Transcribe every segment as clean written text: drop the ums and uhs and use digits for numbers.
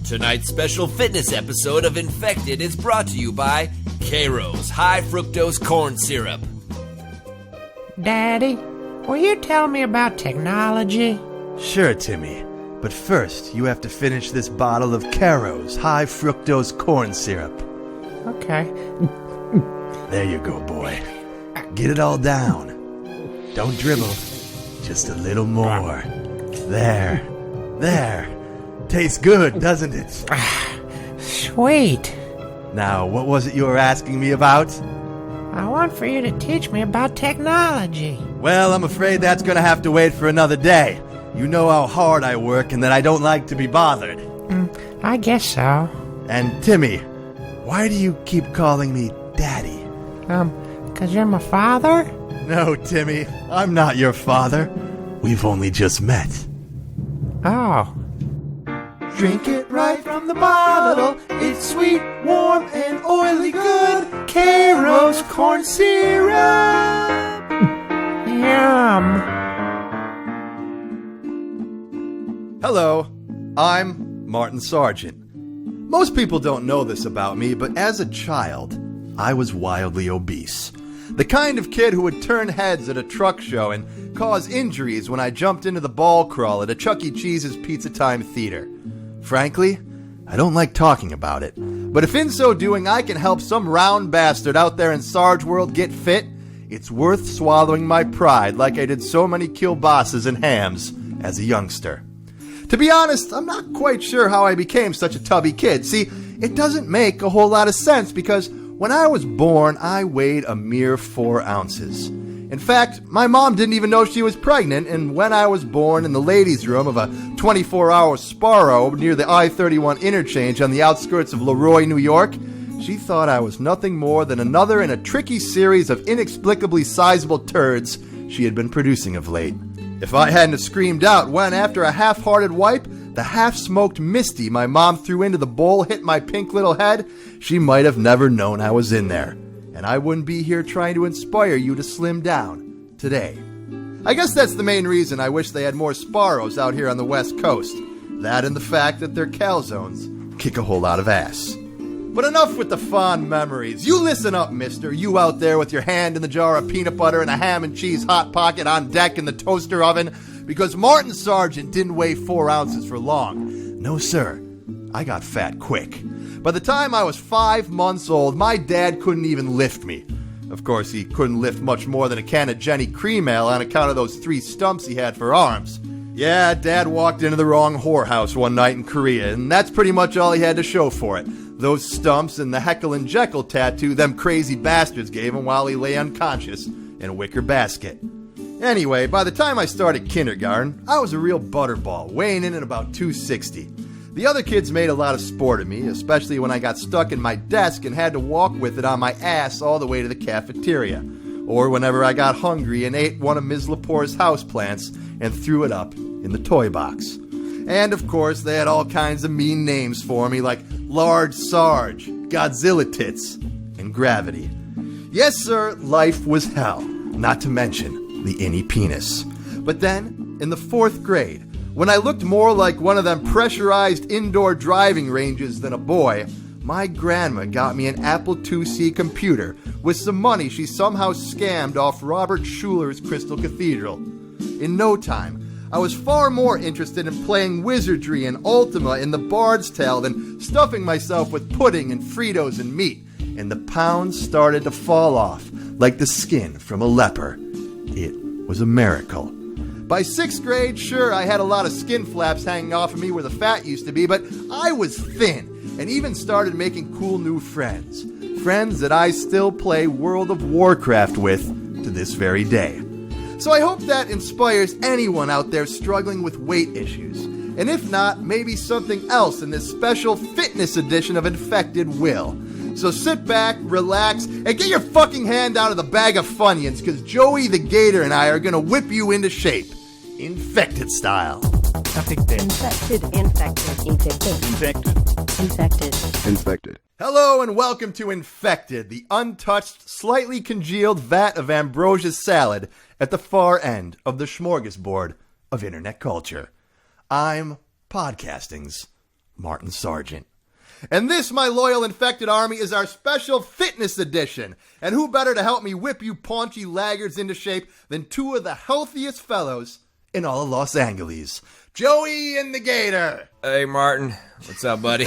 Tonight's special fitness episode of Infected is brought to you by Caro's High Fructose Corn Syrup. Daddy, will you tell me about technology? Sure, Timmy. But first, you have to finish this bottle of Caro's High Fructose Corn Syrup. Okay. There you go, boy. Get it all down. Don't dribble. Just a little more. There. Tastes good, doesn't it? Sweet. Now, what was it you were asking me about? I want for you to teach me about technology. Well, I'm afraid that's gonna have to wait for another day. You know how hard I work and that I don't like to be bothered. I guess so. And Timmy, why do you keep calling me Daddy? 'Cause you're my father? No, Timmy, I'm not your father. We've only just met. Oh. Drink it right from the bottle. It's sweet, warm, and oily good. Caro's Corn Syrup. Yum. Hello, I'm Martin Sargent. Most people don't know this about me, but as a child, I was wildly obese. The kind of kid who would turn heads at a truck show and cause injuries when I jumped into the ball crawl at a Chuck E. Cheese's Pizza Time Theater. Frankly, I don't like talking about it. But if in so doing I can help some round bastard out there in Sarge World get fit, it's worth swallowing my pride like I did so many kielbases and hams as a youngster. To be honest, I'm not quite sure how I became such a tubby kid. See, it doesn't make a whole lot of sense because when I was born, I weighed a mere 4 ounces. In fact, my mom didn't even know she was pregnant, and when I was born in the ladies' room of a 24-hour Sparrow near the I-31 interchange on the outskirts of Leroy, New York, she thought I was nothing more than another in a tricky series of inexplicably sizable turds she had been producing of late. If I hadn't screamed out when, after a half-hearted wipe, the half-smoked Misty my mom threw into the bowl hit my pink little head, she might have never known I was in there. And I wouldn't be here trying to inspire you to slim down today. I guess that's the main reason I wish they had more Sparrows out here on the West Coast. That and the fact that their calzones kick a whole lot of ass. But enough with the fond memories. You listen up, mister. You out there with your hand in the jar of peanut butter and a ham and cheese hot pocket on deck in the toaster oven, because Martin Sargent didn't weigh 4 ounces for long. No, sir. I got fat quick. By the time I was 5 months old, my dad couldn't even lift me. Of course, he couldn't lift much more than a can of Jenny Cream Ale on account of those 3 stumps he had for arms. Yeah, Dad walked into the wrong whorehouse one night in Korea, and that's pretty much all he had to show for it. Those stumps and the Heckle and Jekyll tattoo them crazy bastards gave him while he lay unconscious in a wicker basket. Anyway, by the time I started kindergarten, I was a real butterball, weighing in at about 260. The other kids made a lot of sport of me, especially when I got stuck in my desk and had to walk with it on my ass all the way to the cafeteria. Or whenever I got hungry and ate one of Ms. Lepore's houseplants and threw it up in the toy box. And of course, they had all kinds of mean names for me like Large Sarge, Godzilla Tits, and Gravity. Yes, sir, life was hell, not to mention the innie penis. But then, in the 4th grade, when I looked more like one of them pressurized indoor driving ranges than a boy, my grandma got me an Apple IIc computer with some money she somehow scammed off Robert Schuller's Crystal Cathedral. In no time, I was far more interested in playing Wizardry and Ultima in the Bard's Tale than stuffing myself with pudding and Fritos and meat, and the pounds started to fall off like the skin from a leper. It was a miracle. By 6th grade, sure, I had a lot of skin flaps hanging off of me where the fat used to be, but I was thin, and even started making cool new friends. Friends that I still play World of Warcraft with to this very day. So I hope that inspires anyone out there struggling with weight issues. And if not, maybe something else in this special fitness edition of Infected will. So sit back, relax, and get your fucking hand out of the bag of Funyuns, because Joey the Gator and I are going to whip you into shape. Infected style. Infected. Hello and welcome to Infected, the untouched, slightly congealed vat of ambrosia salad at the far end of the smorgasbord of internet culture. I'm podcasting's Martin Sargent. And this, my loyal infected army, is our special fitness edition. And who better to help me whip you paunchy laggards into shape than two of the healthiest fellows in all of Los Angeles. Joey and the Gator. Hey, Martin. What's up, buddy?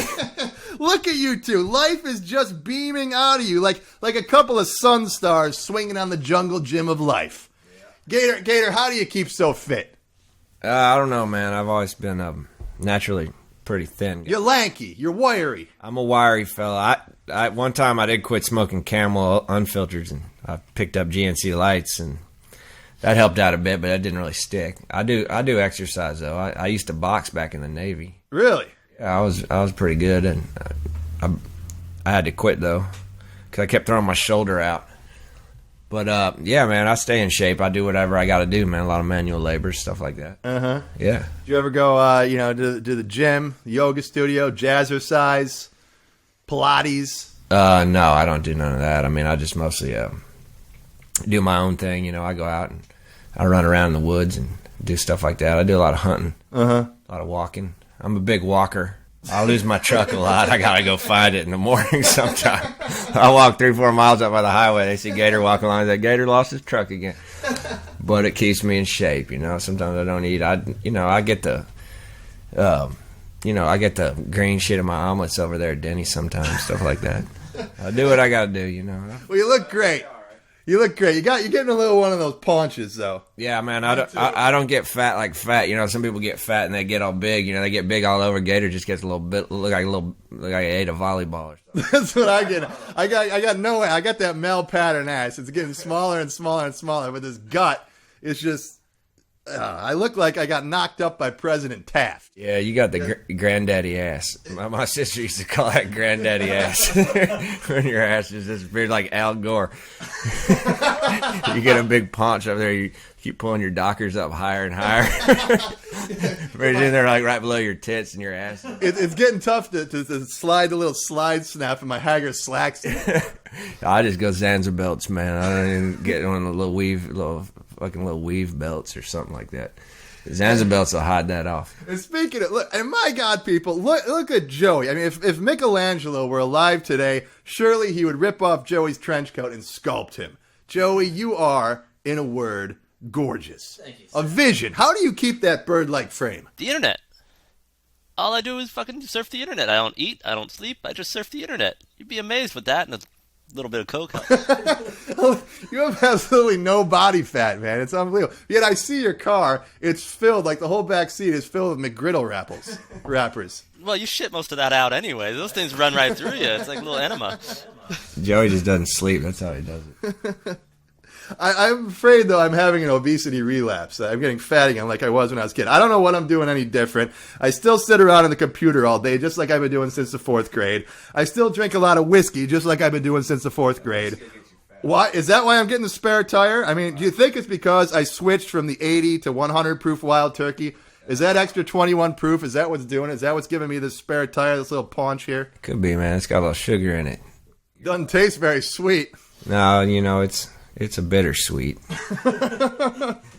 Look at you two. Life is just beaming out of you like a couple of sun stars swinging on the jungle gym of life. Yeah. Gator, how do you keep so fit? I don't know, man. I've always been naturally pretty thin. You're lanky. You're wiry. I'm a wiry fella. I one time I did quit smoking Camel unfiltered, and I picked up GNC lights, and that helped out a bit, but that didn't really stick. I do exercise though. I used to box back in the Navy. Really? Yeah, I was pretty good, and I had to quit though because I kept throwing my shoulder out. But yeah, man, I stay in shape. I do whatever I got to do, man. A lot of manual labor, stuff like that. Yeah. Did you ever go, to the gym, yoga studio, jazzercise, Pilates? No, I don't do none of that. I mean, I just mostly do my own thing. You know, I go out and I run around in the woods and do stuff like that. I do a lot of hunting, a lot of walking. I'm a big walker. I lose my truck a lot. I gotta go find it in the morning sometime. I walk 3-4 miles up by the highway. They see Gator walking along. That Gator lost his truck again. But it keeps me in shape, you know. Sometimes I don't eat. I get the, I get the green shit in my omelets over there at Denny's sometimes, stuff like that. I do what I gotta do, you know. Well, you look great. You look great. You're getting a little one of those paunches, though. Yeah, man. I don't get fat like fat. You know, some people get fat and they get all big. You know, they get big all over. Gator just gets a little bit look like I ate a volleyball or something. That's what I get. I got that male pattern ass. It's getting smaller and smaller and smaller. But this gut is just. I look like I got knocked up by President Taft. Yeah, you got the granddaddy ass. My sister used to call that granddaddy ass. When your ass is just big like Al Gore. You get a big paunch up there, you keep pulling your dockers up higher and higher. Right in there, like right below your tits and your ass. It's getting tough to slide the little slide snap in my Hager slacks. I just go Zanzer belts, man. I don't even get one of the little weave belts or something like that. Zanzer belts will hide that off. And speaking of, look, and my God, people, look at Joey. I mean, if Michelangelo were alive today, surely he would rip off Joey's trench coat and sculpt him. Joey, you are, in a word, gorgeous. Thank you, sir. A vision. How do you keep that bird-like frame? The internet. All I do is fucking surf the internet. I don't eat, I don't sleep, I just surf the internet. You'd be amazed with that and a little bit of coke. You have absolutely no body fat, man. It's unbelievable. Yet I see your car. It's filled, like the whole back seat is filled with McGriddle wrappers. Well, you shit most of that out anyway. Those things run right through you. It's like a little enema. Joey just doesn't sleep. That's how he does it. I'm afraid, though, I'm having an obesity relapse. I'm getting fat again like I was when I was a kid. I don't know what I'm doing any different. I still sit around on the computer all day, just like I've been doing since the 4th grade. I still drink a lot of whiskey, just like I've been doing since the 4th grade. Why? Is that why I'm getting the spare tire? I mean, do you think it's because I switched from the 80 to 100 proof wild turkey? Is that extra 21 proof? Is that what's doing it? Is that what's giving me this spare tire, this little paunch here? Could be, man. It's got a little sugar in it. Doesn't taste very sweet. No, you know, it's a bittersweet.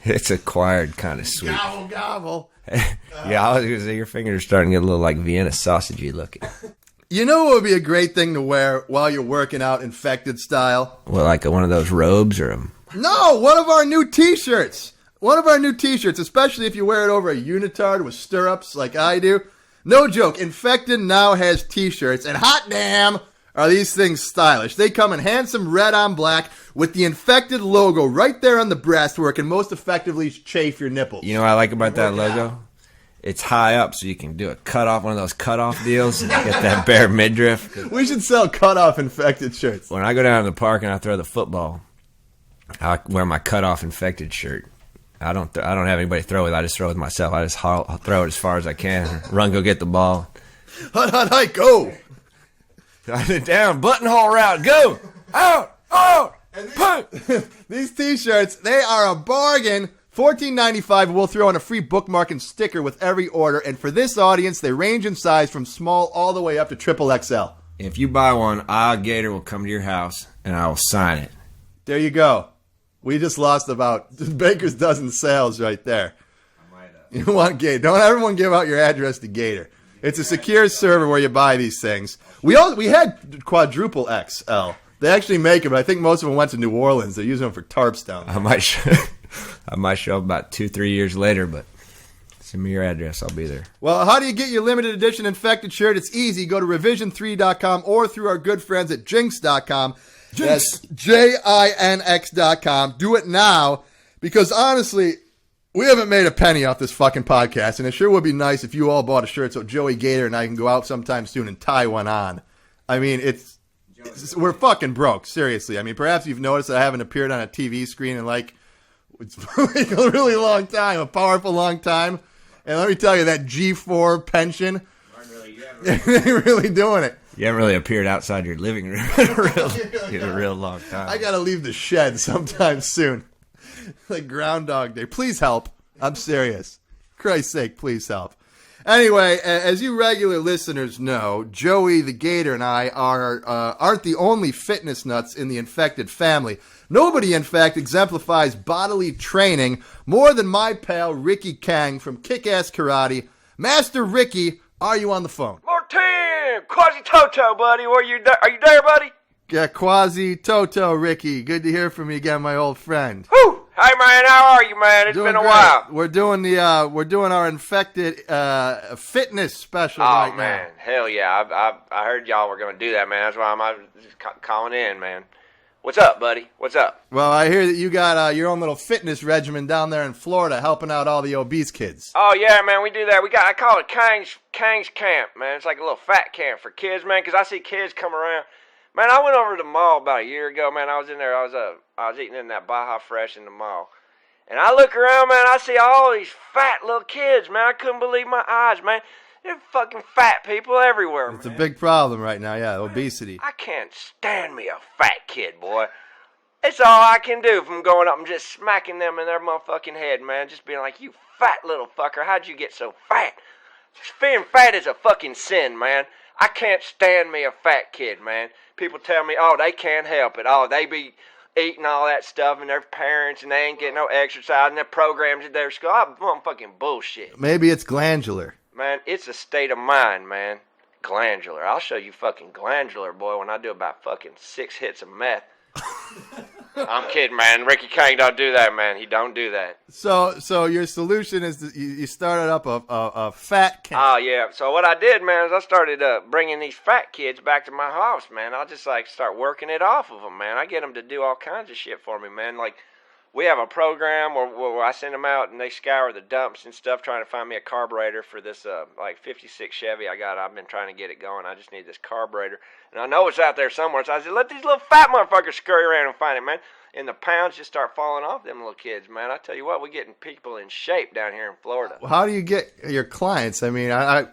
It's acquired kind of sweet. Gobble, gobble. Yeah, I was going to say your fingers are starting to get a little like Vienna sausagey looking. You know what would be a great thing to wear while you're working out infected style? Well, like one of those robes or a... No, one of our new T-shirts. One of our new T-shirts, especially if you wear it over a unitard with stirrups like I do. No joke, Infected now has T-shirts, and hot damn are these things stylish. They come in handsome red on black with the Infected logo right there on the breast where it can most effectively chafe your nipples. You know what I like about that logo? It's high up, so you can do a cutoff, one of those cutoff deals, and get that bare midriff. We should sell cutoff Infected shirts. When I go down to the park and I throw the football, I wear my cutoff Infected shirt. I don't have anybody throw with. I just throw with myself. I just throw it as far as I can. Run, go get the ball. Hut, go. Down, buttonhole route, go. Out. These T-shirts, they are a bargain. $14.95. We'll throw in a free bookmark and sticker with every order. And for this audience, they range in size from small all the way up to XXL. If you buy one, Gator will come to your house and I will sign it. There you go. We just lost about Baker's dozen sales right there. I might have. You want Gator. Don't everyone give out your address to Gator. It's a secure server where you buy these things. We had quadruple XL. They actually make them, but I think most of them went to New Orleans. They're using them for tarps down there. I might show up about 2-3 years later, but send me your address. I'll be there. Well, how do you get your limited edition infected shirt? It's easy. Go to revision3.com or through our good friends at jinx.com. That's JINX.com. Do it now because, honestly, we haven't made a penny off this fucking podcast, and it sure would be nice if you all bought a shirt so Joey Gator and I can go out sometime soon and tie one on. I mean, we're fucking broke, seriously. I mean, perhaps you've noticed that I haven't appeared on a TV screen in, it's a really long time, a powerful long time. And let me tell you, that G4 pension, they're really doing it. You haven't really appeared outside your living room in a real long time. I got to leave the shed sometime soon. Like Groundhog Day. Please help. I'm serious. Christ's sake, please help. Anyway, as you regular listeners know, Joey the Gator and I aren't the only fitness nuts in the infected family. Nobody, in fact, exemplifies bodily training more than my pal Ricky Kang from Kick-Ass Karate. Master Ricky, are you on the phone? Martin! Quasi-Toto, buddy. Are you there, buddy? Yeah, Quasi-Toto, Ricky. Good to hear from you again, my old friend. Whew! Hey, man, how are you, man? It's been a while. We're doing our infected fitness special right now. Oh, man. Hell yeah. I heard y'all were going to do that, man. That's why I'm calling in, man. What's up, buddy? What's up? Well, I hear that you got your own little fitness regimen down there in Florida helping out all the obese kids. Oh, yeah, man, we do that. I call it Kang's Camp, man. It's like a little fat camp for kids, man, because I see kids come around. Man, I went over to the mall about a year ago, man. I was in there. I was eating in that Baja Fresh in the mall. And I look around, man, I see all these fat little kids, man. I couldn't believe my eyes, man. There's fucking fat people everywhere, man. It's a big problem right now, yeah, obesity. I can't stand me a fat kid, boy. It's all I can do from going up and just smacking them in their motherfucking head, man. Just being like, you fat little fucker, how'd you get so fat? Being fat is a fucking sin, man. I can't stand me a fat kid, man. People tell me, oh, they can't help it. Oh, they be eating all that stuff and their parents and they ain't getting no exercise and their programs at their school. I'm fucking bullshit. Maybe it's glandular. Man, it's a state of mind, man. Glandular. I'll show you fucking glandular, boy, when I do about fucking 6 hits of meth. I'm kidding, man. Ricky Kang don't do that, man. He don't do that. So your solution is that you started up a fat camp. Oh, yeah. So what I did, man, is I started bringing these fat kids back to my house, man. I'll just, start working it off of them, man. I get them to do all kinds of shit for me, man. Like, we have a program where I send them out and they scour the dumps and stuff trying to find me a carburetor for this, 56 Chevy I got. I've been trying to get it going. I just need this carburetor. And I know it's out there somewhere. So I said, let these little fat motherfuckers scurry around and find it, man. And the pounds just start falling off them little kids, man. I tell you what, we're getting people in shape down here in Florida. How do you get your clients? I mean, I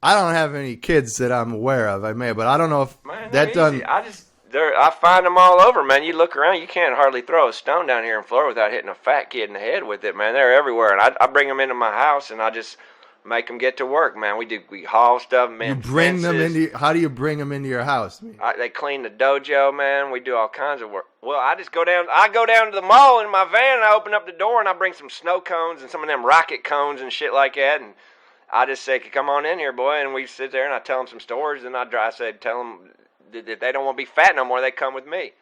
don't have any kids that I'm aware of. I may, but I don't know if that done. I find them all over, man. You look around, you can't hardly throw a stone down here in Florida without hitting a fat kid in the head with it, man. They're everywhere. And I bring them into my house, and I just make them get to work, man. We haul stuff, man. You bring them into. How do you bring them into your house? They clean the dojo, man. We do all kinds of work. Well, I go down to the mall in my van, and I open up the door, and I bring some snow cones and some of them rocket cones and shit like that, and I just say, come on in here, boy, and we sit there, and I tell them some stories, and tell them if they don't want to be fat no more, they come with me.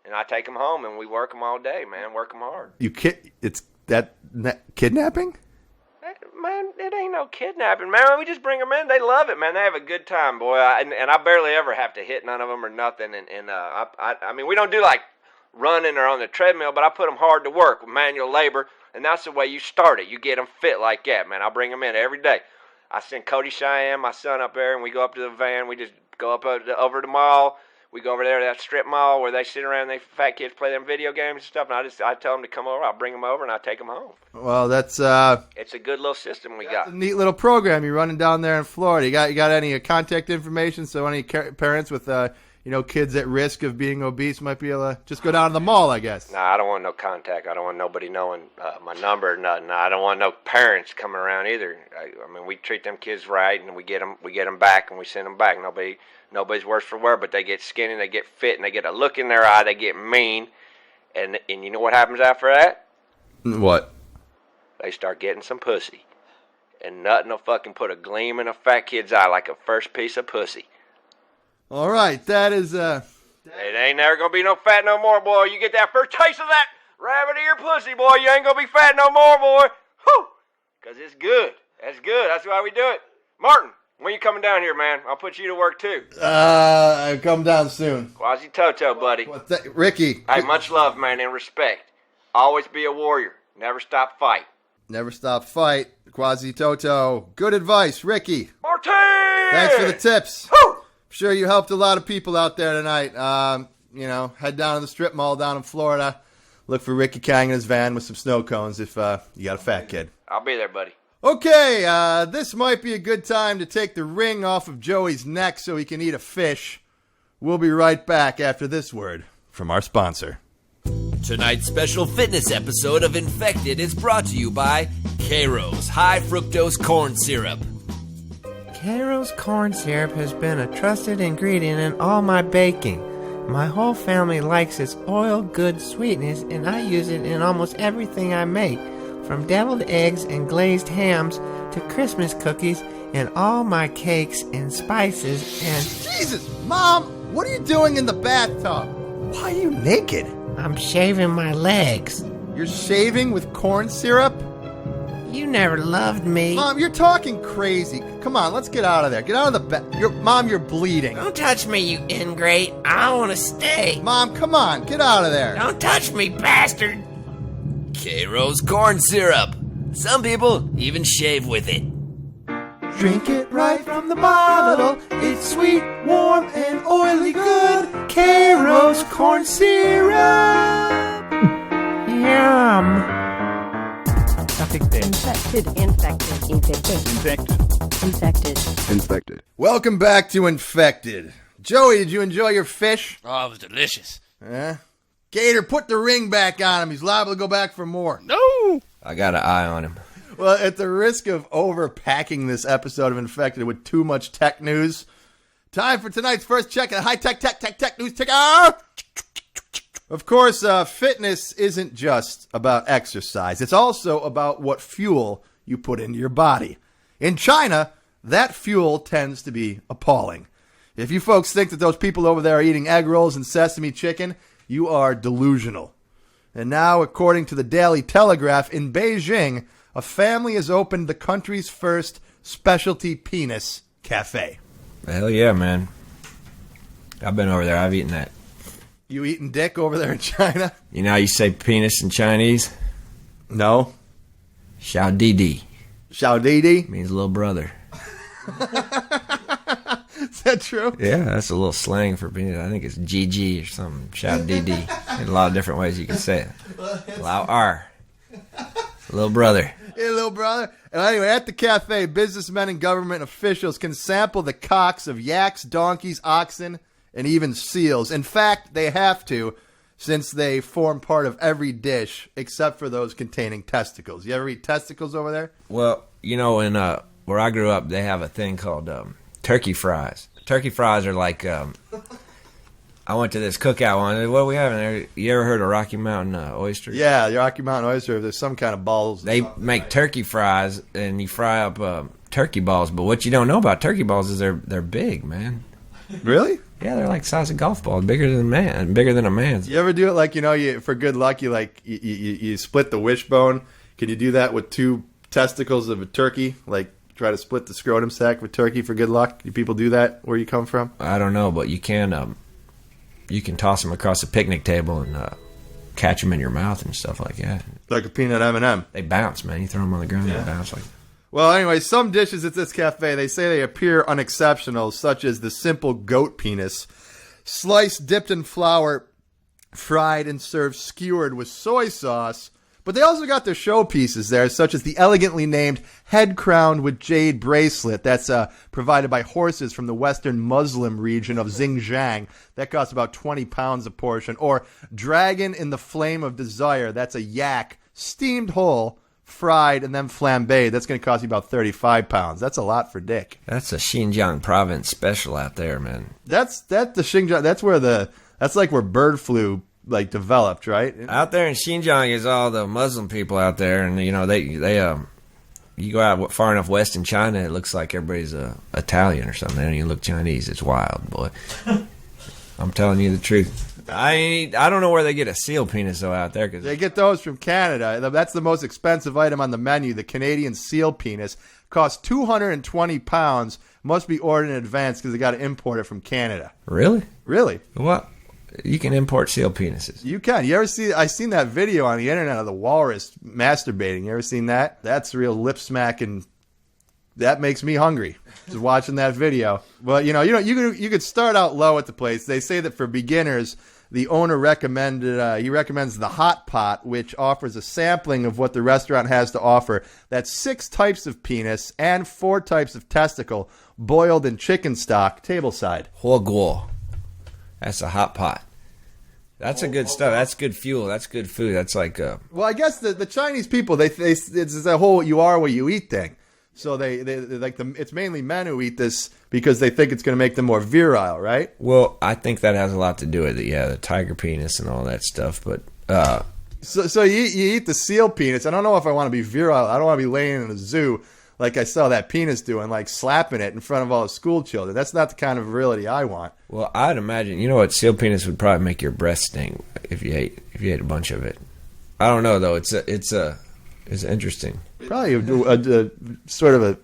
And I take them home, and we work them all day, man. Work them hard. It's that kidnapping? Man, it ain't no kidnapping, man. We just bring them in. They love it, man. They have a good time, boy. And I barely ever have to hit none of them or nothing. I mean, we don't do like running or on the treadmill, but I put them hard to work with manual labor, and that's the way you start it. You get them fit like that, man. I bring them in every day. I send Cody Cheyenne, my son, up there, and we go up to the van. We just go up over the mall. We go over there to that strip mall where they sit around and they fat kids play them video games and stuff. And I tell them to come over. I'll bring them over and I take them home. Well, that's it's a good little system we got. A neat little program you're running down there in Florida. You got any contact information so any parents with kids at risk of being obese might be able to just go down to the mall, I guess. Nah, I don't want no contact. I don't want nobody knowing my number or nothing. I don't want no parents coming around either. I mean, we treat them kids right, and we get them back, and we send them back. Nobody's worse for wear, but they get skinny, they get fit, and they get a look in their eye. They get mean, and you know what happens after that? What? They start getting some pussy. and nothing will fucking put a gleam in a fat kid's eye like a first piece of pussy. All right, that is, It ain't never gonna be no fat no more, boy. You get that first taste of that rabbit ear pussy, boy, you ain't gonna be fat no more, boy. Whew! Because it's good. That's good. That's why we do it. Martin, when you coming down here, man? I'll put you to work, too. I come down soon. Quasi-Toto, buddy. Ricky. Hey, much love, man, and respect. Always be a warrior. Never stop fight. Never stop fight. Quasi-Toto. Good advice, Ricky. Martin! Thanks for the tips. Whew! I'm sure you helped a lot of people out there tonight. Head down to the strip mall down in Florida. Look for Ricky Kang in his van with some snow cones if you got a fat kid. I'll be there, buddy. Okay, this might be a good time to take the ring off of Joey's neck so he can eat a fish. We'll be right back after this word from our sponsor. Tonight's special fitness episode of Infected is brought to you by Kairos High Fructose Corn Syrup. Caro's corn syrup has been a trusted ingredient in all my baking. My whole family likes its oil-good sweetness, and I use it in almost everything I make, from deviled eggs and glazed hams to Christmas cookies and all my cakes and spices and... Jesus, Mom, what are you doing in the bathtub? Why are you naked? I'm shaving my legs. You're shaving with corn syrup? You never loved me. Mom, you're talking crazy. Come on, let's get out of there. Get out of the bed. Mom, you're bleeding. Don't touch me, you ingrate. I want to stay. Mom, come on, get out of there. Don't touch me, bastard. Kairos Corn Syrup. Some people even shave with it. Drink it right from the bottle. It's sweet, warm, and oily good. Kairos corn syrup. Yum. Infected. Welcome back to Infected. Joey, did you enjoy your fish? Oh, it was delicious. Gator, put the ring back on him. He's liable to go back for more. No! I got an eye on him. Well, at the risk of overpacking this episode of Infected with too much tech news, time for tonight's first check of high-tech tech news ticker. Of course, fitness isn't just about exercise. It's also about what fuel you put into your body. In China, that fuel tends to be appalling. If you folks think that those people over there are eating egg rolls and sesame chicken, you are delusional. And now, according to the Daily Telegraph, in Beijing, a family has opened the country's first specialty penis cafe. Hell yeah, man. I've been over there. I've eaten that. You eating dick over there in China? You know how you say penis in Chinese? No. Xiao Didi. Xiao Didi? Means little brother. Is that true? Yeah, that's a little slang for penis. I think it's GG or something. Xiao Didi. There's a lot of different ways you can say it. Lao R. Little brother. Hey, little brother. And anyway, at the cafe, businessmen and government officials can sample the cocks of yaks, donkeys, oxen, and even seals. In fact, they have to, since they form part of every dish, except for those containing testicles. You ever eat testicles over there? Well, you know, in where I grew up, they have a thing called turkey fries. Turkey fries are like... I went to this cookout one. What are we having there? You ever heard of Rocky Mountain oyster? Yeah, the Rocky Mountain oyster. There's some kind of balls. They make turkey fries, and you fry up turkey balls. But what you don't know about turkey balls is they're big, man. Really? Yeah, they're like the size of golf balls, bigger than a man's. You ever do it like, for good luck, you split the wishbone? Can you do that with two testicles of a turkey? Like, try to split the scrotum sac with turkey for good luck? Do people do that where you come from? I don't know, but you can toss them across a picnic table and catch them in your mouth and stuff like that. Like a peanut M&M. They bounce, man. You throw them on the ground, they bounce like. Well, anyway, some dishes at this cafe, they say they appear unexceptional, such as the simple goat penis, sliced, dipped in flour, fried, and served skewered with soy sauce. But they also got their showpieces there, such as the elegantly named head crown with jade bracelet. That's provided by horses from the western Muslim region of Xinjiang. That costs about 20 pounds a portion. Or dragon in the flame of desire. That's a yak, steamed whole, fried, and then flambéed. That's going to cost you about 35 pounds. That's a lot for dick. That's a Xinjiang province special out there, man. That's the Xinjiang. That's like where bird flu developed, right? Out there in Xinjiang is all the Muslim people out there, and they you go out far enough west in China, it looks like everybody's Italian or something. They don't even look Chinese. It's wild, boy. I'm telling you the truth. I don't know where they get a seal penis though out there. 'Cause They get those from Canada. That's the most expensive item on the menu. The Canadian seal penis costs 220 pounds. Must be ordered in advance because they got to import it from Canada. Really? Really? What? You can import seal penises. You can. You ever see? I seen that video on the internet of the walrus masturbating. You ever seen that? That's real lip smacking. That makes me hungry. Just watching that video. Well, you could start out low at the place. They say that for beginners, the owner recommends the hot pot, which offers a sampling of what the restaurant has to offer. That's 6 types of penis and 4 types of testicle, boiled in chicken stock, tableside. Huoguo. That's a hot pot. That's a good stuff. That's good fuel. That's good food. That's like Well, I guess the Chinese people, it's a whole you are what you eat thing. So they like it's mainly men who eat this because they think it's going to make them more virile, right? Well, I think that has a lot to do with it. Yeah, the tiger penis and all that stuff. But so you eat the seal penis. I don't know if I want to be virile. I don't want to be laying in a zoo like I saw that penis doing, like slapping it in front of all the school children. That's not the kind of virility I want. Well, I'd imagine, what, seal penis would probably make your breast sting if you ate a bunch of it. I don't know though. It's interesting. Probably a sort of a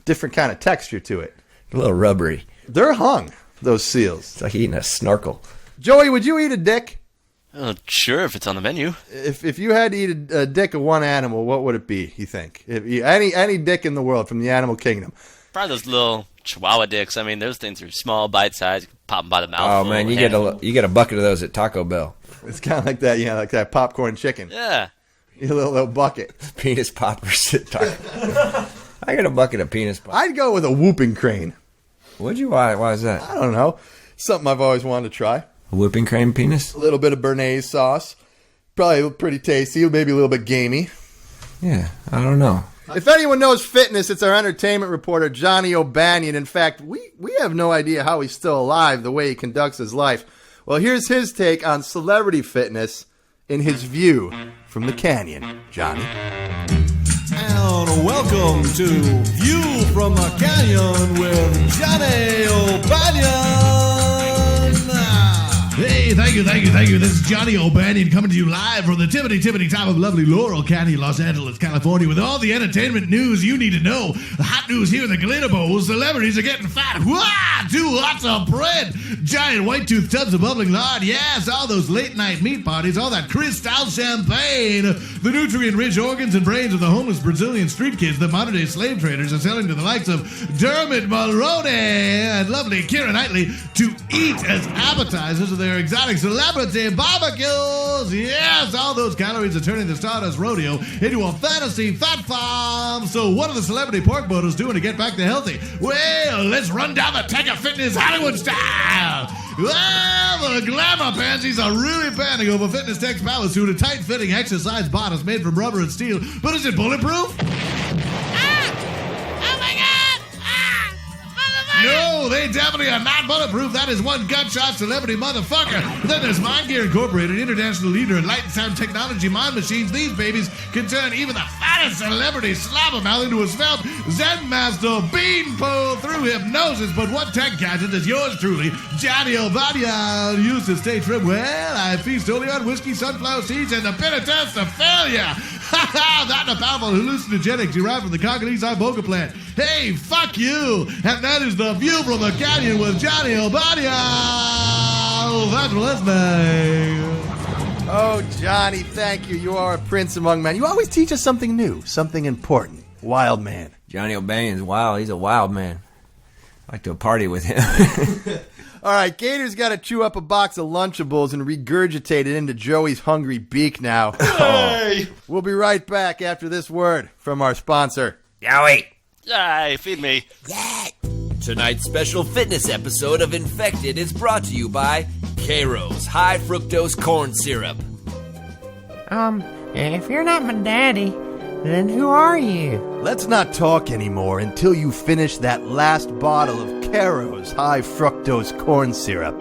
different kind of texture to it. A little rubbery. They're hung, those seals. It's like eating a snorkel. Joey, would you eat a dick? Sure, if it's on the menu. If you had to eat a dick of one animal, what would it be, you think? Any dick in the world from the animal kingdom. Probably those little Chihuahua dicks. I mean, those things are small, bite-sized. You can pop them by the mouth. Oh, man, you get a bucket of those at Taco Bell. It's kind of like that, like that popcorn chicken. Yeah. A little bucket. Penis poppers at Taco. I got a bucket of penis poppers. I'd go with a whooping crane. Would you? Why is that? I don't know. Something I've always wanted to try. A whooping crane penis? A little bit of béarnaise sauce. Probably pretty tasty. Maybe a little bit gamey. Yeah, I don't know. If anyone knows fitness, it's our entertainment reporter, Johnny O'Banion. In fact, we have no idea how he's still alive the way he conducts his life. Well, here's his take on celebrity fitness in his view from the canyon. Johnny. And welcome to View from the Canyon with Johnny O'Banion. Hey, thank you. This is Johnny O'Banion coming to you live from the tippity top of lovely Laurel County, Los Angeles, California, with all the entertainment news you need to know. The hot news here in the Glitter Bowl: celebrities are getting fat. Wah! 2 lots of bread. Giant white-toothed tubs of bubbling lard. Yes, all those late-night meat parties. All that Cristal champagne. The nutrient-rich organs and brains of the homeless Brazilian street kids that modern-day slave traders are selling to the likes of Dermot Mulroney and lovely Keira Knightley to eat as appetizers of their exotic celebrity barbecues. Yes, all those calories are turning the Stardust Rodeo into a fantasy fat farm. So what are the celebrity pork boaters doing to get back to healthy? Well, let's run down the Tiger Fitness Hollywood style. Well, the glamour pansies are really panning over Fitness Tech's power suit, a tight-fitting exercise bottom made from rubber and steel. But is it bulletproof? No, they definitely are not bulletproof. That is one gunshot celebrity motherfucker. But then there's Mind Gear Incorporated, international leader in light and sound technology mind machines. These babies can turn even the fattest celebrity slobbermouth into a svelte Zen master beanpole through hypnosis. But what tech gadget does yours truly, Johnny O'Banion, use to stay trim? Well, I feast only on whiskey, sunflower seeds, and the bitter test of failure. Ha ha! That and a powerful hallucinogenics derived from the Congolese iboga plant. Hey, fuck you! And that is the View from the Canyon with Johnny O'Banion. Thanks for listening. Oh, Johnny, thank you. You are a prince among men. You always teach us something new, something important. Wild man. Johnny O'Banion's wild. He's a wild man. I like to party with him. All right, Gator's got to chew up a box of Lunchables and regurgitate it into Joey's hungry beak now. Hey! We'll be right back after this word from our sponsor. Yowie! Hey, feed me. Tonight's special fitness episode of Infected is brought to you by Caro's High Fructose Corn Syrup. If you're not my daddy, then who are you? Let's not talk anymore until you finish that last bottle of Caro's High Fructose Corn Syrup.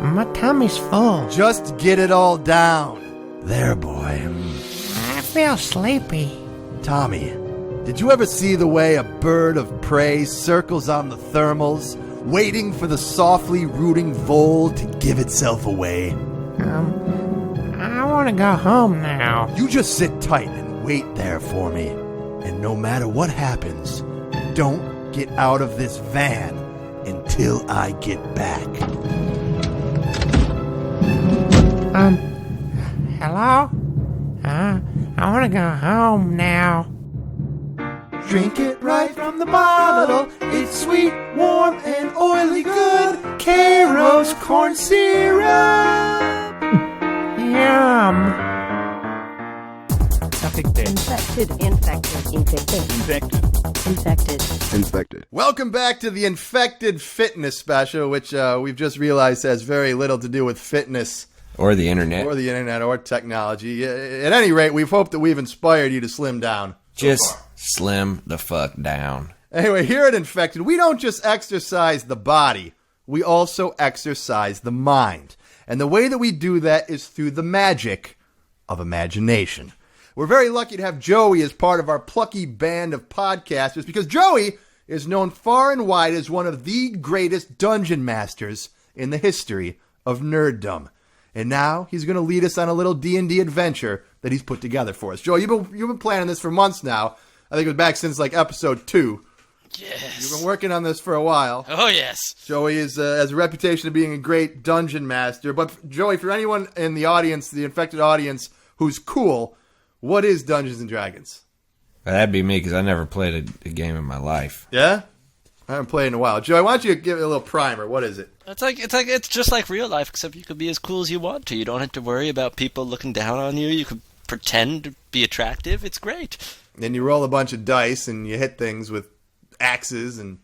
My tummy's full. Just get it all down. There, boy. I feel sleepy. Tommy, Did you ever see the way a bird of prey circles on the thermals, waiting for the softly rooting vole to give itself away? I want to go home now. You just sit tight and wait there for me. And no matter what happens, don't get out of this van until I get back. Hello? I want to go home now. Drink it right from the bottle. It's sweet, warm, and oily good. Caro's corn syrup. Yum. Infected. Welcome back to the Infected Fitness Special, which we've just realized has very little to do with fitness. Or the internet. Or technology. At any rate, we've hoped that we've inspired you to slim down. Just slim the fuck down. Anyway, here at Infected, we don't just exercise the body. We also exercise the mind. And the way that we do that is through the magic of imagination. We're very lucky to have Joey as part of our plucky band of podcasters because Joey is known far and wide as one of the greatest dungeon masters in the history of nerddom. And now he's going to lead us on a little D&D adventure that he's put together for us. Joey, you've been planning this for months now. I think it was back since like episode 2. Yes. You've been working on this for a while. Oh, yes. Joey has a reputation of being a great dungeon master. But Joey, for anyone in the audience, the Infected audience, who's cool, what is Dungeons and Dragons? That'd be me because I never played a game in my life. Yeah? I haven't played in a while. Joey, why don't you give it a little primer? What is it? It's just like real life, except you could be as cool as you want to. You don't have to worry about people looking down on you. You could pretend to be attractive. It's great. Then you roll a bunch of dice and you hit things with axes and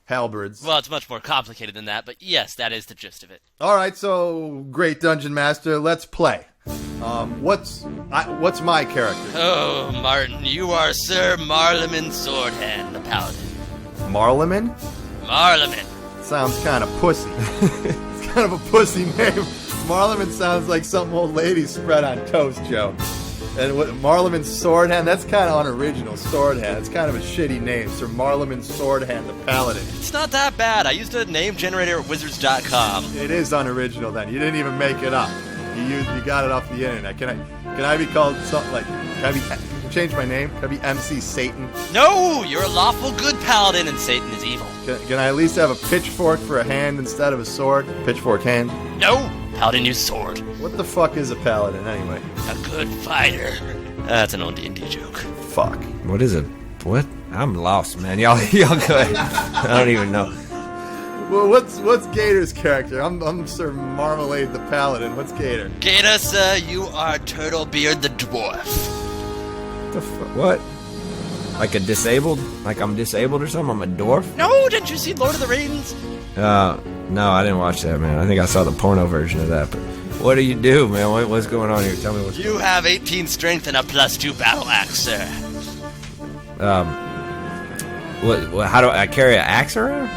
halberds. Well, it's much more complicated than that, but yes, that is the gist of it. All right, so great dungeon master, let's play. What's my character? Oh, Martin, you are Sir Marleman Swordhand, the Paladin. Marleman? Marleman. Sounds kind of pussy. It's kind of a pussy name. Marleman sounds like something old ladies spread on toast, Joe. And what Marleman Swordhand, that's kind of unoriginal, Swordhand. It's kind of a shitty name, Sir Marleman Swordhand, the Paladin. It's not that bad. I used a name generator at Wizards.com. It is unoriginal then. You didn't even make it up. You got it off the internet. Can I be called something like, change my name? Can I be MC Satan? No, you're a lawful good paladin and Satan is evil. Can I at least have a pitchfork for a hand instead of a sword? Pitchfork hand? No, paladin use sword. What the fuck is a paladin anyway? A good fighter. That's an old D&D joke. Fuck. What is it? What? I'm lost, man. Y'all go ahead. I don't even know. Well, what's Gator's character? I'm Sir Marmalade the Paladin. What's Gator? Gator, sir, you are Turtlebeard the Dwarf. What? Like a disabled? Like I'm disabled or something? I'm a dwarf? No, didn't you see Lord of the Rings? No, I didn't watch that, man. I think I saw the porno version of that. But what do you do, man? What's going on here? Tell me what's going on. You have 18 strength and a +2 battle axe, sir. What? How do I carry an axe around?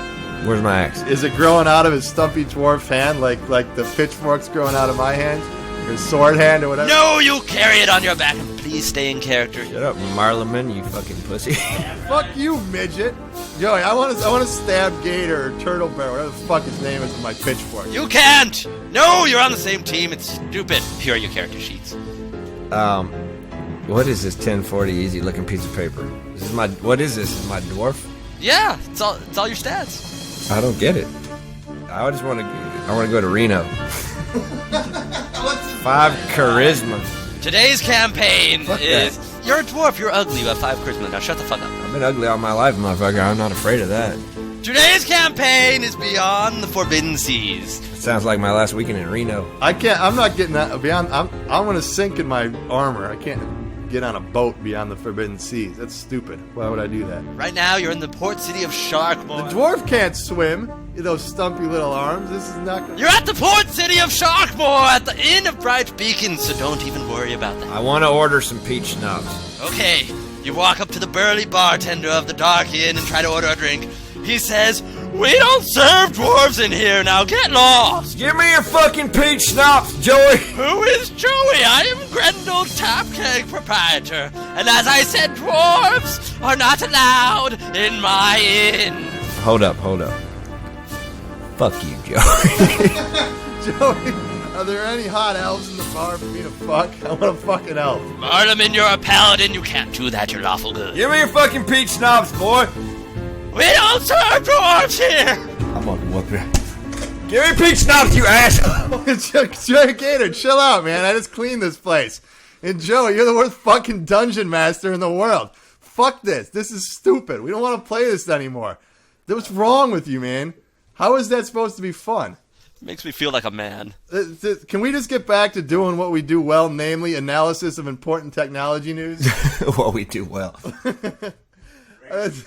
Where's my axe? Is it growing out of his stumpy dwarf hand like the pitchfork's growing out of my hand? Or his sword hand or whatever? No, you carry it on your back. Please stay in character. Shut up, Marleman, you fucking pussy. Fuck you, midget. Joey, I want to stab Gator or Turtle Bear, whatever the fuck his name is, with my pitchfork. You can't! No, you're on the same team. It's stupid. Here are your character sheets. What is this 1040 easy looking piece of paper? What is this? Is my dwarf? Yeah, it's all your stats. I don't get it. I want to go to Reno. 5 charisma. Today's campaign Fuck is... that. You're a dwarf, you're ugly, you have 5 charisma. Now shut the fuck up. I've been ugly all my life, motherfucker. I'm not afraid of that. Today's campaign is Beyond the Forbidden Seas. Sounds like my last weekend in Reno. I'm not getting that beyond. I'm going to sink in my armor. I can't get on a boat beyond the Forbidden Seas. That's stupid. Why would I do that? Right now, you're in the port city of Sharkmore. The dwarf can't swim. Those stumpy little arms. This is not gonna... You're at the port city of Sharkmore at the Inn of Bright Beacon, so don't even worry about that. I want to order some peach schnapps. Okay, you walk up to the burly bartender of the Dark Inn and try to order a drink. He says, We don't serve dwarves in here, now get lost! Give me your fucking peach schnapps, Joey! Who is Joey? I am Grendel Tapcake proprietor, and as I said, dwarves are not allowed in my inn. Hold up. Fuck you, Joey. Joey, are there any hot elves in the bar for me to fuck? I want a fucking elf. Barnum, you're a paladin, you can't do that, you're lawful good. Give me your fucking peach schnapps, boy! We don't serve dwarves here! I'm gonna whoop you. Give me peach schnapps, you asshole! Joey Gator, chill out, man. I just cleaned this place. And Joey, you're the worst fucking dungeon master in the world. Fuck this. This is stupid. We don't want to play this anymore. What's wrong with you, man? How is that supposed to be fun? It makes me feel like a man. Can we just get back to doing what we do well, namely analysis of important technology news? What we do well.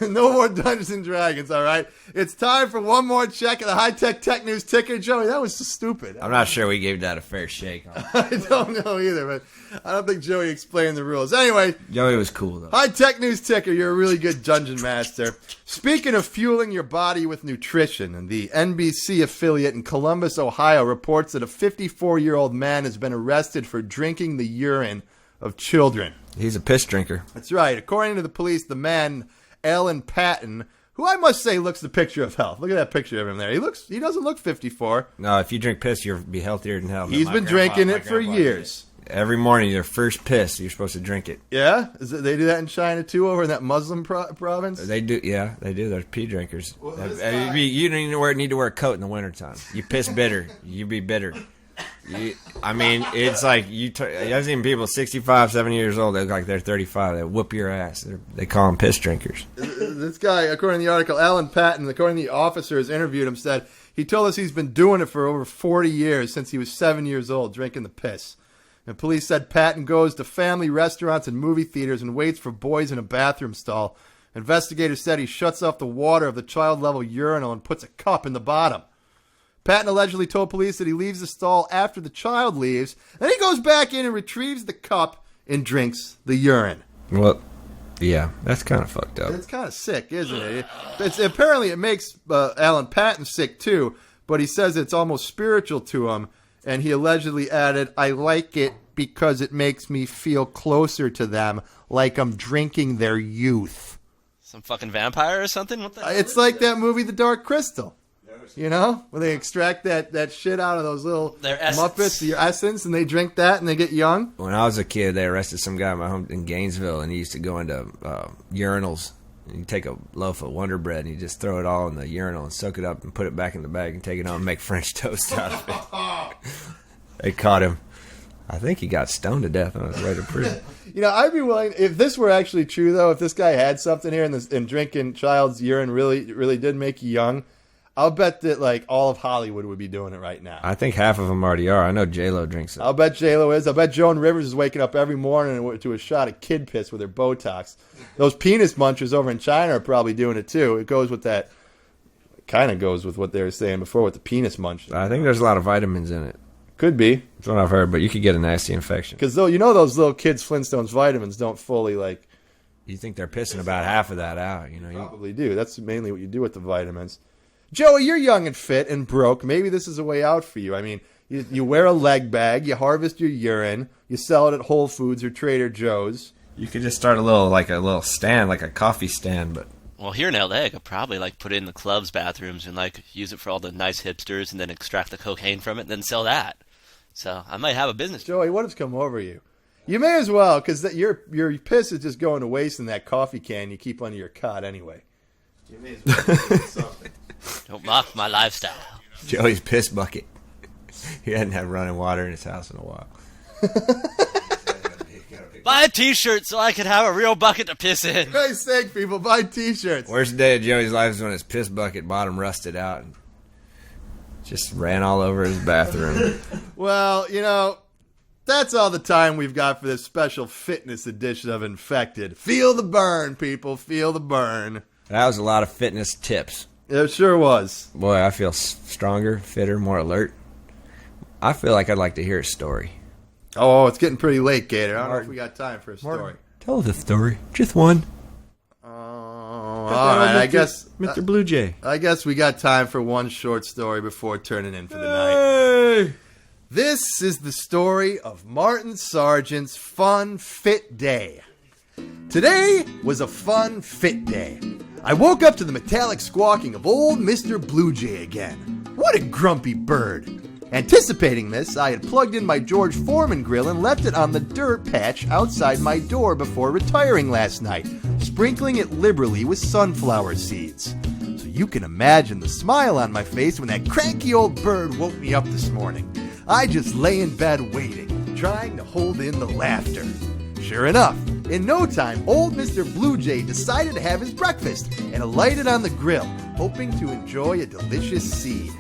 No more Dungeons and Dragons, all right? It's time for one more check of the high-tech tech news ticker. Joey, that was so stupid. I'm not sure we gave that a fair shake. I don't know either, but I don't think Joey explained the rules. Anyway, Joey was cool, though. high-tech news ticker, you're a really good dungeon master. Speaking of fueling your body with nutrition, and the NBC affiliate in Columbus, Ohio, reports that a 54-year-old man has been arrested for drinking the urine of children. He's a piss drinker. That's right. According to the police, the man, Alan Patton, who I must say looks the picture of health. Look at that picture of him there. He doesn't look 54. No, if you drink piss, you'll be healthier than hell. He's been drinking it for years. Every morning, your first piss, you're supposed to drink it. Yeah? They do that in China, too, over in that Muslim province? They do, yeah, they do. They're pee drinkers. Well, You don't even need to wear a coat in the wintertime. You piss bitter. You be bitter. It's like, I've seen people 65, 70 years old, they look like they're 35. They whoop your ass. They call them piss drinkers. This guy, according to the article, Alan Patton, according to the officers interviewed him, said he told us he's been doing it for over 40 years, since he was 7 years old, drinking the piss. And police said Patton goes to family restaurants and movie theaters and waits for boys in a bathroom stall. Investigators said he shuts off the water of the child-level urinal and puts a cup in the bottom. Patton allegedly told police that he leaves the stall after the child leaves, and he goes back in and retrieves the cup and drinks the urine. Well, yeah, that's kind of fucked up. It's kind of sick, isn't it? Apparently it makes Alan Patton sick, too, but he says it's almost spiritual to him, and he allegedly added, I like it because it makes me feel closer to them, like I'm drinking their youth. Some fucking vampire or something? What the It's like that movie, The Dark Crystal. You know, where they extract that shit out of those little Muppets, your essence, and they drink that and they get young. When I was a kid, they arrested some guy in my home in Gainesville, and he used to go into urinals. And you take a loaf of Wonder Bread and you just throw it all in the urinal and soak it up and put it back in the bag and take it home and make French toast out of it. They caught him. I think he got stoned to death on his way to prison. You know, I'd be willing, if this were actually true, though, if this guy had something here and drinking child's urine really did make you young, I'll bet that, like, all of Hollywood would be doing it right now. I think half of them already are. I know J-Lo drinks it. I'll bet J-Lo is. I'll bet Joan Rivers is waking up every morning to a shot of kid piss with her Botox. Those penis munchers over in China are probably doing it, too. It goes with that, kind of goes with what they were saying before with the penis munch. I think there's a lot of vitamins in it. Could be. That's what I've heard, but you could get a nasty infection. Because, you know, those little kids' Flintstones vitamins don't fully, like... You think they're pissing about half of that out, you know? Probably do. That's mainly what you do with the vitamins. Joey, you're young and fit and broke. Maybe this is a way out for you. I mean, you wear a leg bag, you harvest your urine, you sell it at Whole Foods or Trader Joe's. You could just start a little stand, like a coffee stand, but... Well, here in LA, I could probably, like, put it in the club's bathrooms and, like, use it for all the nice hipsters and then extract the cocaine from it and then sell that. So, I might have a business. Joey, what has come over you? You may as well, because your piss is just going to waste in that coffee can you keep under your cot anyway. You may as well do something. Don't mock my lifestyle. Joey's piss bucket. He hadn't had running water in his house in a while. Buy a t-shirt so I can have a real bucket to piss in. For Christ's sake, people, buy t-shirts. Worst day of Joey's life is when his piss bucket bottom rusted out and just ran all over his bathroom. Well, you know, that's all the time we've got for this special fitness edition of Infected. Feel the burn, people. Feel the burn. That was a lot of fitness tips. It sure was. Boy, I feel stronger, fitter, more alert. I feel like I'd like to hear a story. Oh, it's getting pretty late, Gator. I don't know if we got time for a story. Tell the story. Just one. all right. I guess Mr. Blue Jay. I guess we got time for one short story before turning in for the night. This is the story of Martin Sargent's fun, fit day. Today was a fun, fit day. I woke up to the metallic squawking of old Mr. Blue Jay again. What a grumpy bird. Anticipating this, I had plugged in my George Foreman grill and left it on the dirt patch outside my door before retiring last night, sprinkling it liberally with sunflower seeds. So you can imagine the smile on my face when that cranky old bird woke me up this morning. I just lay in bed waiting, trying to hold in the laughter. Sure enough, in no time, old Mr. Blue Jay decided to have his breakfast and alighted on the grill, hoping to enjoy a delicious seed.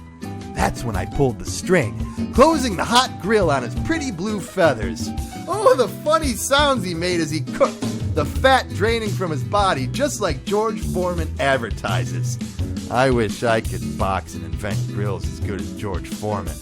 That's when I pulled the string, closing the hot grill on his pretty blue feathers. Oh, the funny sounds he made as he cooked, the fat draining from his body just like George Foreman advertises. I wish I could box and invent grills as good as George Foreman.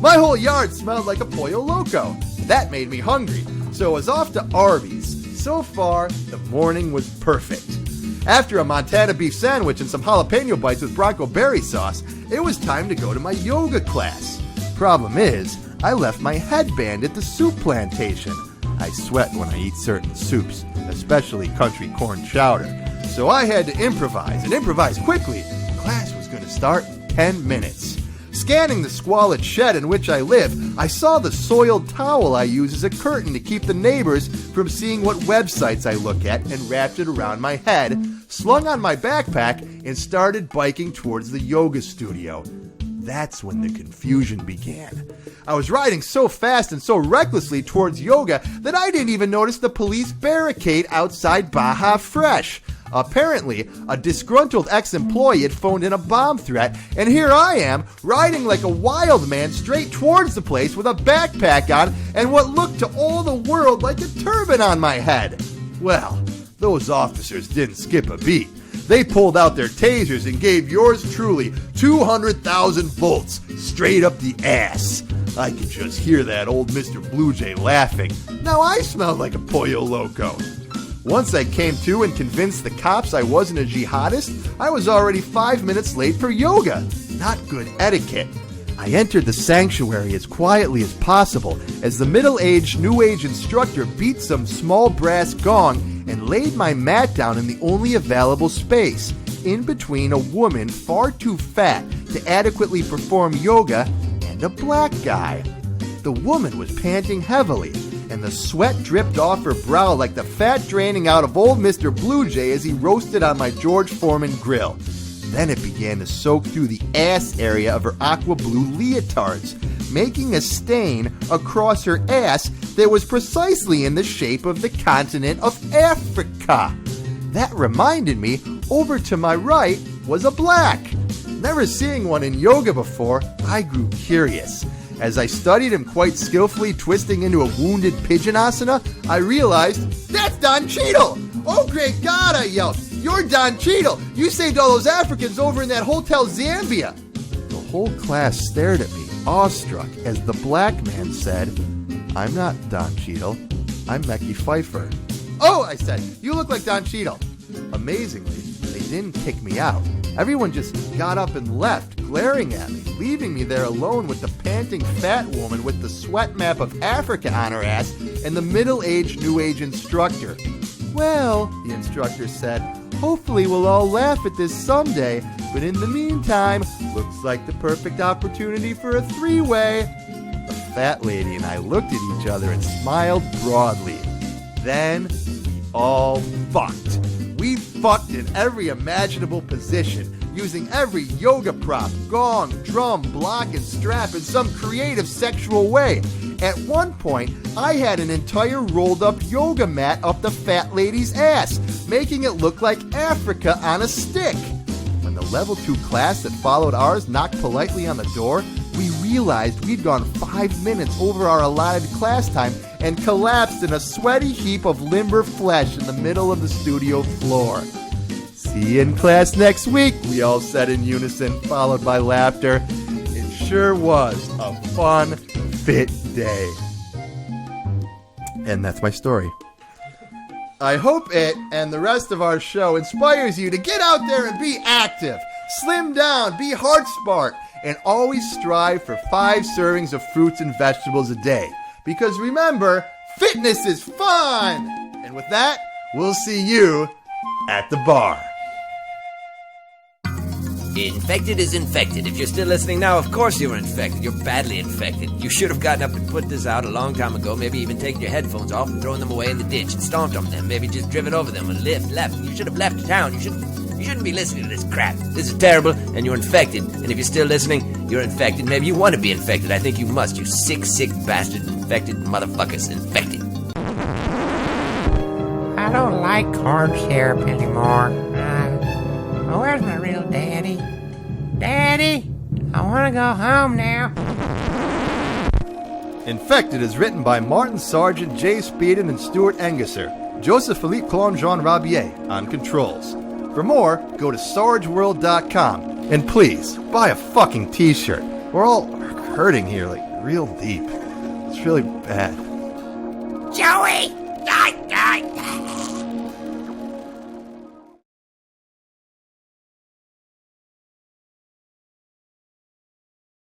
My whole yard smelled like a Pollo Loco. That made me hungry, so I was off to Arby's. So far, the morning was perfect. After a Montana beef sandwich and some jalapeno bites with Bronco berry sauce, it was time to go to my yoga class. Problem is, I left my headband at the soup plantation. I sweat when I eat certain soups, especially country corn chowder. So I had to improvise, and improvise quickly. Class was going to start in 10 minutes. Scanning the squalid shed in which I live, I saw the soiled towel I use as a curtain to keep the neighbors from seeing what websites I look at, and wrapped it around my head, slung on my backpack, and started biking towards the yoga studio. That's when the confusion began. I was riding so fast and so recklessly towards yoga that I didn't even notice the police barricade outside Baja Fresh. Apparently, a disgruntled ex-employee had phoned in a bomb threat, and here I am, riding like a wild man straight towards the place with a backpack on and what looked to all the world like a turban on my head. Well, those officers didn't skip a beat. They pulled out their tasers and gave yours truly 200,000 volts straight up the ass. I could just hear that old Mr. Blue Jay laughing. Now I smelled like a Pollo Loco. Once I came to and convinced the cops I wasn't a jihadist, I was already 5 minutes late for yoga. Not good etiquette. I entered the sanctuary as quietly as possible as the middle-aged New Age instructor beat some small brass gong and laid my mat down in the only available space, in between a woman far too fat to adequately perform yoga and a black guy. The woman was panting heavily, and the sweat dripped off her brow like the fat draining out of old Mr. Blue Jay as he roasted on my George Foreman grill. Then it began to soak through the ass area of her aqua blue leotards, making a stain across her ass that was precisely in the shape of the continent of Africa. That reminded me, over to my right was a black. Never seeing one in yoga before, I grew curious. As I studied him quite skillfully twisting into a wounded pigeon asana, I realized, that's Don Cheadle! Oh, great God, I yelled. You're Don Cheadle! You saved all those Africans over in that Hotel Zambia! The whole class stared at me, awestruck, as the black man said, I'm not Don Cheadle. I'm Mecky Pfeiffer. Oh, I said, you look like Don Cheadle. Amazingly, they didn't kick me out. Everyone just got up and left, glaring at me, leaving me there alone with the panting fat woman with the sweat map of Africa on her ass and the middle-aged New Age instructor. Well, the instructor said, hopefully we'll all laugh at this someday, but in the meantime, looks like the perfect opportunity for a three-way. The fat lady and I looked at each other and smiled broadly. Then we all fucked. We fucked in every imaginable position, using every yoga prop, gong, drum, block, and strap in some creative sexual way. At one point, I had an entire rolled-up yoga mat up the fat lady's ass, making it look like Africa on a stick. When the level 2 class that followed ours knocked politely on the door, we realized we'd gone 5 minutes over our allotted class time and collapsed in a sweaty heap of limber flesh in the middle of the studio floor. See you in class next week, we all said in unison, followed by laughter. It sure was a fun, fit day. And that's my story. I hope it and the rest of our show inspires you to get out there and be active, slim down, be heart smart, and always strive for 5 servings of fruits and vegetables a day. Because remember, fitness is fun! And with that, we'll see you at the bar. Infected is infected. If you're still listening now, of course you were infected. You're badly infected. You should have gotten up and put this out a long time ago. Maybe even taken your headphones off and thrown them away in the ditch and stomped on them. Maybe just driven over them and left. You should have left town. You shouldn't be listening to this crap. This is terrible, and you're infected. And if you're still listening, you're infected. Maybe you want to be infected. I think you must. You sick bastard infected motherfuckers. Infected. I don't like corn syrup anymore. Where's my real daddy? Daddy, I want to go home now. Infected is written by Martin Sargent, Jay Speiden, and Stewart Engesser. Joseph Philippe Clon-Jean Rabier on controls. For more, go to sargeworld.com. And please, buy a fucking t-shirt. We're all hurting here, like, real deep. It's really bad. Joey! Die!